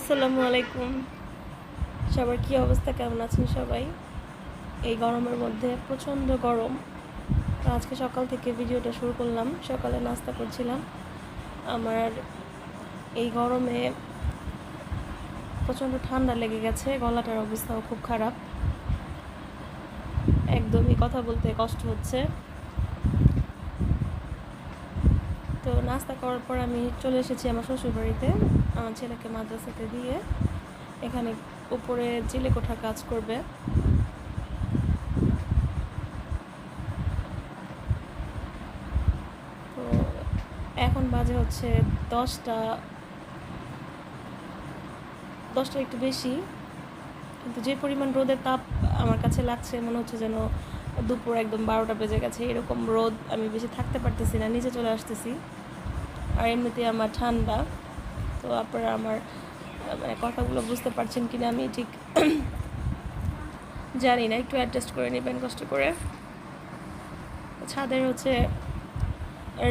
আসসালামু আলাইকুম। সবার কি অবস্থা, কেমন আছেন সবাই? এই গরমের মধ্যে প্রচণ্ড গরম। তো আজকে সকাল থেকে ভিডিওটা শুরু করলাম। সকালে নাস্তা করছিলাম। আমার এই গরমে প্রচণ্ড ঠান্ডা লেগে গেছে, গলাটার অবস্থাও খুব খারাপ, একদমই কথা বলতে কষ্ট হচ্ছে। তো নাস্তা করার পর আমি চলে এসেছি আমার শ্বশুরবাড়িতে, আমার ছেলেকে মাদ্রাসাতে দিয়ে। এখানে উপরে চিলেকোঠা কাজ করবে। তো এখন বাজে হচ্ছে 10টা একটু বেশি, কিন্তু যে পরিমাণ রোদের তাপ আমার কাছে লাগছে, মনে হচ্ছে যেন দুপুর একদম 12টা বেজে গেছে। এরকম রোদ, আমি বেশি থাকতে পারতেছি না, নিচে চলে আসতেছি। আর এমনিতে আমার ঠান্ডা। তো আপনারা আমার মানে কথাগুলো বুঝতে পারছেন কিনা আমি ঠিক জানি না, একটু অ্যাডজাস্ট করে নেবেন কষ্ট করে। ছাদের হচ্ছে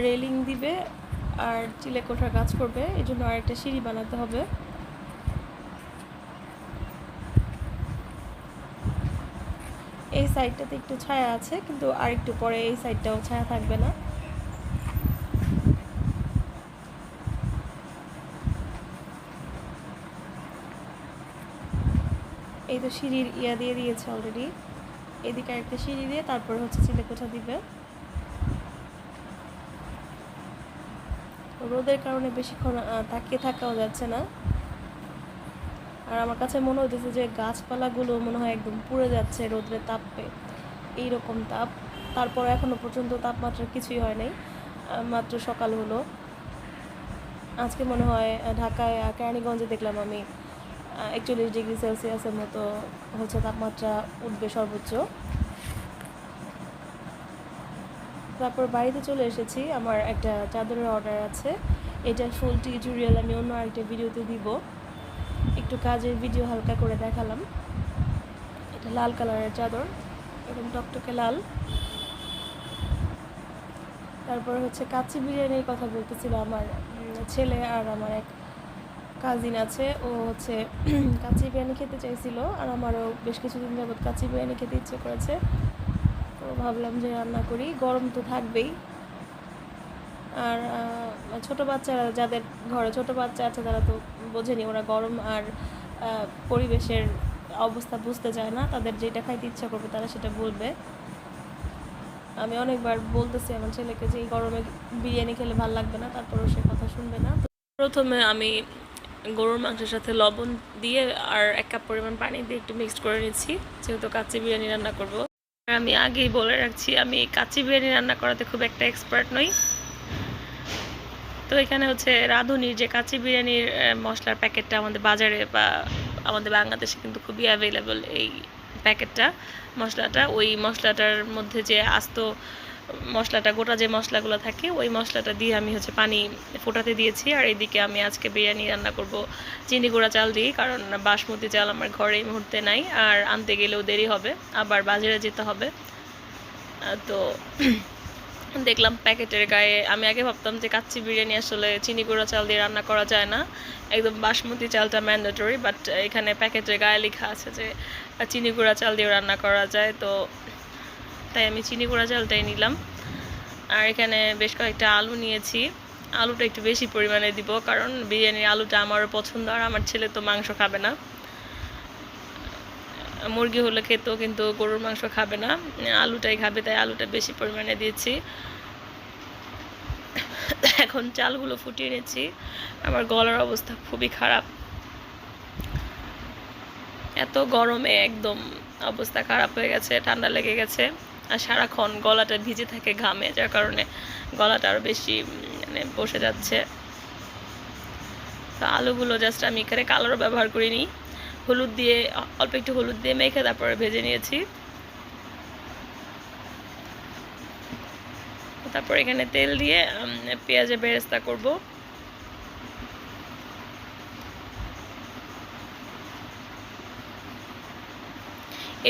রেলিং দিবে আর চিলেকোঠার কাজ করবে, এই জন্য আরেকটা সিঁড়ি বানাতে হবে। এই সাইডটাতে একটু ছায়া আছে, কিন্তু আর একটু পরে এই সাইডটাও ছায়া থাকবে না। এই তো সিঁড়ির দিয়ে দিয়েছে অলরেডি। এদিকে একটা সিঁড়ি দিয়ে তারপর হচ্ছে চিলেকোঠা দিবে। রোদের কারণে বেশিক্ষণ তাকিয়ে থাকাও যাচ্ছে না। আর আমার কাছে মনে হতেছে যে গাছপালাগুলো মনে হয় একদম পুড়ে যাচ্ছে রোদের তাপে, এইরকম তাপ। তারপর এখনো পর্যন্ত তাপমাত্রা কিছুই হয় নাই, মাত্র সকাল হলো। আজকে মনে হয় ঢাকায় কেরানীগঞ্জে দেখলাম আমি 41 ডিগ্রি সেলসিয়াসের মতো হচ্ছে তাপমাত্রা উঠবে সর্বোচ্চ। তারপর বাড়িতে চলে এসেছি। আমার একটা চাদরের অর্ডার আছে, এটার ফুল টিউটোরিয়াল আমি অন্য আরেকটা ভিডিওতে দিব। একটু কাজের ভিডিও হালকা করে দেখালাম। এটা লাল কালারের চাদর, এবং টকটকে লাল। তারপর হচ্ছে কাচ্চি বিরিয়ানির কথা বলতেছিল আমার ছেলে, আর আমার এক কাজিন আছে, ও হচ্ছে কাচ্চি বিরিয়ানি খেতে চাইছিল, আর আমারও বেশ কিছুদিন যাবৎ কাচ্চি বিরিয়ানি খেতে ইচ্ছে করেছে। তো ভাবলাম যে রান্না করি, গরম তো থাকবেই। আর ছোট বাচ্চারা, যাদের ঘরে ছোট বাচ্চা আছে, তারা তো বোঝেনি, ওরা গরম আর পরিবেশের অবস্থা বুঝতে চায় না। তাদের যেটা খাইতে ইচ্ছা করবে তারা সেটা বলবে। আমি অনেকবার বলতেছি আমার ছেলেকে যে এই গরমে বিরিয়ানি খেলে ভালো লাগবে না, তারপরেও সে কথা শুনবে না। প্রথমে আমি গরুর মাংসের সাথে লবণ দিয়ে আর 1 কাপ পরিমাণ পানি দিয়ে একটু মিক্সড করে নিচ্ছি, যেহেতু কাচ্চি বিরিয়ানি রান্না করব। আমি আগেই বলে রাখছি, আমি কাচ্চি বিরিয়ানি রান্না করাতে খুব একটা এক্সপার্ট নই। তো এখানে হচ্ছে রাঁধুনির যে কাচ্চি বিরিয়ানির মশলার প্যাকেটটা আমাদের বাজারে বা আমাদের বাংলাদেশে কিন্তু খুবই অ্যাভেলেবল এই প্যাকেটটা, মশলাটা। ওই মশলাটার মধ্যে যে আস্ত মশলাটা, গোটা যে মশলাগুলো থাকে, ওই মশলাটা দিয়ে আমি হচ্ছে পানি ফোটাতে দিয়েছি। আর এদিকে আমি আজকে বিরিয়ানি রান্না করব চিনি গুঁড়া চাল দিয়ে, কারণ বাসমতি চাল আমার ঘরে এই মুহূর্তে নাই, আর আনতে গেলেও দেরি হবে, আবার বাজারে যেতে হবে। তো দেখলাম প্যাকেটের গায়ে, আমি আগে ভাবতাম যে কাচ্চি বিরিয়ানি আসলে চিনি গুঁড়া চাল দিয়ে রান্না করা যায় না, একদম বাসমতি চালটা ম্যান্ডেটরি, বাট এখানে প্যাকেটের গায়ে লেখা আছে যে চিনি গুঁড়া চাল দিয়ে রান্না করা যায়। তো তাই আমি চিনি গুঁড়া চালটাই নিলাম। আর এখানে বেশ কয়েকটা আলু নিয়েছি। আলুটা একটু বেশি পরিমাণে দিব, কারণ বিরিয়ানির আলুটা আমারও পছন্দ, আর আমার ছেলে তো মাংস খাবে না। মুরগি হলে খেত, কিন্তু গরুর মাংস খাবে না, আলুটাই খাবে, তাই আলুটা বেশি পরিমাণে দিয়েছি। এখন চালগুলো ফুটিয়ে নিচ্ছি। আমার গলার অবস্থা খুবই খারাপ, এত গরমে একদম অবস্থা খারাপ হয়ে গেছে, ঠান্ডা লেগে গেছে, আর সারাক্ষণ গলাটা ভিজে থাকে ঘামে, যার কারণে গলাটা আরও বেশি মানে বসে যাচ্ছে। তো আলুগুলো জাস্ট আমি এখানে কালারও ব্যবহার করিনি, হলুদ দিয়ে, অল্প একটু হলুদ দিয়ে মেখে তারপরে ভেজে নিয়েছি। তারপর এখানে তেল দিয়ে পেঁয়াজের বেরেস্তা করব।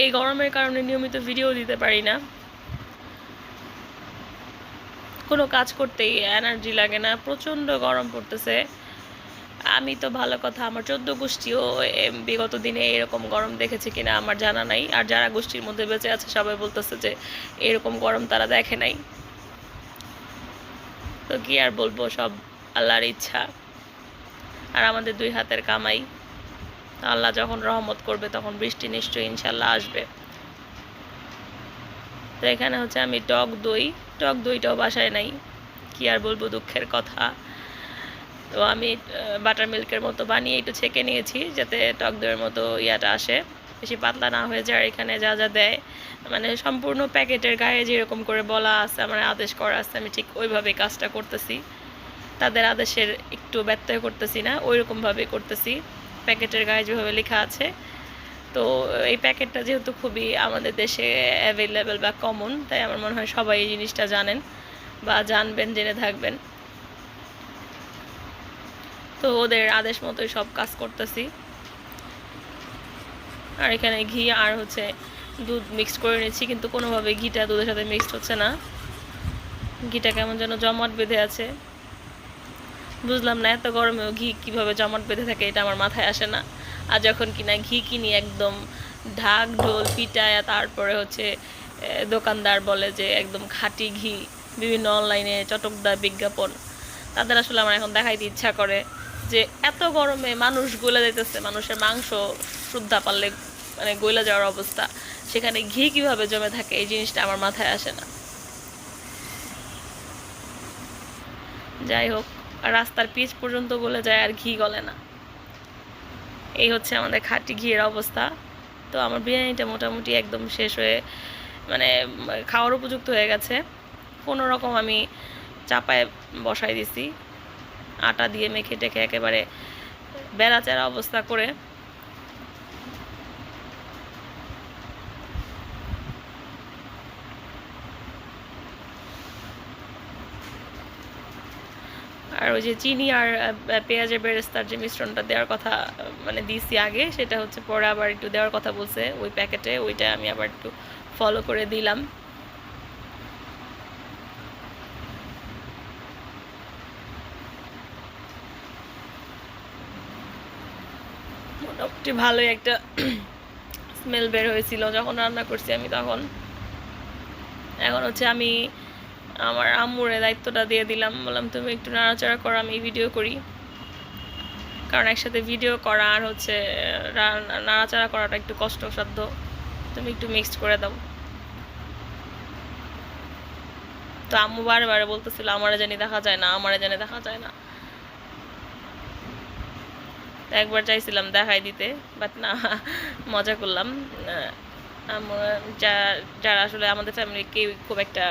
এই গরমের কারণে নিয়মিত ভিডিও দিতে পারি না, কোনো কাজ করতেই এনার্জি লাগে না, প্রচণ্ড গরম পড়তেছে। আমি তো ভালো কথা, আমার 14 গোষ্ঠীও বিগত দিনে এরকম গরম দেখেছে কিনা আমার জানা নাই। আর যারা গোষ্ঠীর মধ্যে বেঁচে আছে সবাই বলতেছে যে এরকম গরম তারা দেখে নাই। তো কি আর বলবো, সব আল্লাহর ইচ্ছা আর আমাদের 2 হাতের কামাই। আল্লাহ যখন রহমত করবে তখন বৃষ্টি নিশ্চয়ই ইনশাল্লাহ আসবে। তো এখানে হচ্ছে আমি টক দইটাও বাসায় নাই, কি আর বলবো, দুঃখের কথা। তো আমি বাটার মিল্কের মতো বানিয়ে একটু ছেঁকে নিয়েছি যাতে টক দইয়ের মতো ইয়াটা আসে, বেশি পাতলা না হয়ে যায়। আর এখানে যা যা দেয় মানে সম্পূর্ণ প্যাকেটের গায়ে যেরকম করে বলা আছে, আমার আদেশ করা আছে, আমি ঠিক ওইভাবেই কাজটা করতেছি। তাদের আদেশের একটু ব্যত্যয় করতেছি না, ওইরকমভাবেই করতেছি প্যাকেটের গায়ে যেভাবে লেখা আছে। তো এই প্যাকেটটা যেহেতু খুবই আমাদের দেশে অ্যাভেলেবেল বা কমন, তাই আমার মনে হয় সবাই এই জিনিসটা জানেন বা জানবেন, জেনে থাকবেন। তো ওদের আদেশ মতোই সব কাজ করতেছি। আর এখানে ঘি আর হচ্ছে দুধ মিক্সড করে নিচ্ছি, কিন্তু কোনোভাবে ঘিটা দুধের সাথে মিক্সড হচ্ছে না। ঘিটা কেমন যেন জমাট বেঁধে আছে, বুঝলাম না এত গরমেও ঘি কীভাবে জমাট বেঁধে থাকে, এটা আমার মাথায় আসে না। আর যখন কিনা ঘি কিনি একদম ঢাক ঢোল পিটায়, তারপরে হচ্ছে দোকানদার বলে যে একদম খাঁটি ঘি, বিভিন্ন অনলাইনে চটকদার বিজ্ঞাপন, তাদের আসলে আমার এখন দেখাইতে ইচ্ছা করে যে এত গরমে মানুষ গলে যাইতেছে, মানুষের মাংস শুদ্ধা পারলে মানে গলে যাওয়ার অবস্থা, সেখানে ঘি কিভাবে জমে থাকে এই জিনিসটা আমার মাথায় আসে না। যাই হোক, রাস্তার পিচ পর্যন্ত গলে যায় আর ঘি গলে না, এই হচ্ছে আমাদের খাঁটি ঘিয়ের অবস্থা। তো আমার বিরিয়ানিটা মোটামুটি একদম শেষ হয়ে মানে খাওয়ার উপযুক্ত হয়ে গেছে। কোনো রকম আমি চাপায় বসাই দিছি, আটা দিয়ে মেখে টেখে একেবারে বেড়াচেরা অবস্থা করে। আর ওই যে চিনি আর পেঁয়াজের বেরেস্তার যে মিশ্রণটা দেওয়ার কথা মানে দিয়েছি আগে, সেটা হচ্ছে পরে আবার একটু দেওয়ার কথা বলছে ওই প্যাকেটে, ওইটা আমি আবার একটু ফলো করে দিলাম। মোটামুটি ভালোই একটা স্মেল বের হয়েছিল যখন রান্না করছি আমি তখন। এখন হচ্ছে আমি আমার আম্মুরে দায়িত্বটা দিয়ে দিলাম, বললাম তুমি একটু নাড়াচাড়া করো, আমি ভিডিও করি। কারণ একসাথে ভিডিও করা আর হচ্ছে নাড়াচাড়া করাটা একটু কষ্টসাধ্য, তুমি একটু মিক্সড করে দাও। তো আম্মু বারে বারে বলতেছিল আমারে জানি দেখা যায় না, আমারে জানি দেখা যায় না। একবার চাইছিলাম দেখাই দিতে, বাট না, মজা করলাম। যারা আসলে আমাদের ফ্যামিলি কেউ খুব একটা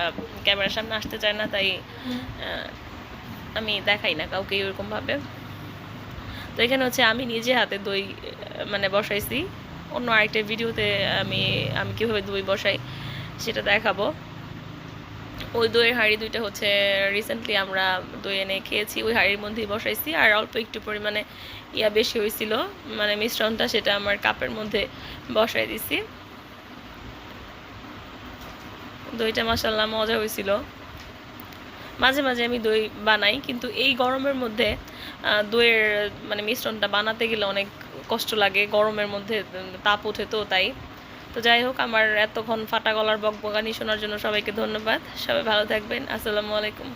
ক্যামেরার সামনে আসতে চায় না, তাই আমি দেখাই না কাউকে এরকমভাবে। তো এখানে হচ্ছে আমি নিজে হাতে দই মানে বসাইছি, অন্য আরেকটা ভিডিওতে আমি আমি কীভাবে দই বসাই সেটা দেখাবো। ওই দইয়ের হাঁড়ি দুইটা হচ্ছে রিসেন্টলি আমরা দই এনে খেয়েছি, ওই হাঁড়ির মধ্যেই বসাইছি। আর অল্প একটু পরিমাণে বেশি হয়েছিল মানে মিশ্রণটা, সেটা আমার কাপের মধ্যে বসাই দিছি। দইটা মাশাআল্লাহ মজা হয়েছিল। মাঝে মাঝে আমি দই বানাই, কিন্তু এই গরমের মধ্যে দইয়ের মানে মিশ্রণটা বানাতে গেলে অনেক কষ্ট লাগে, গরমের মধ্যে তাপ ওঠে, তো তাই। তো যাই হোক, আমার এতক্ষণ ফাটা গলার বকবকানি শোনার জন্য সবাইকে ধন্যবাদ। সবাই ভালো থাকবেন। আসসালামু আলাইকুম।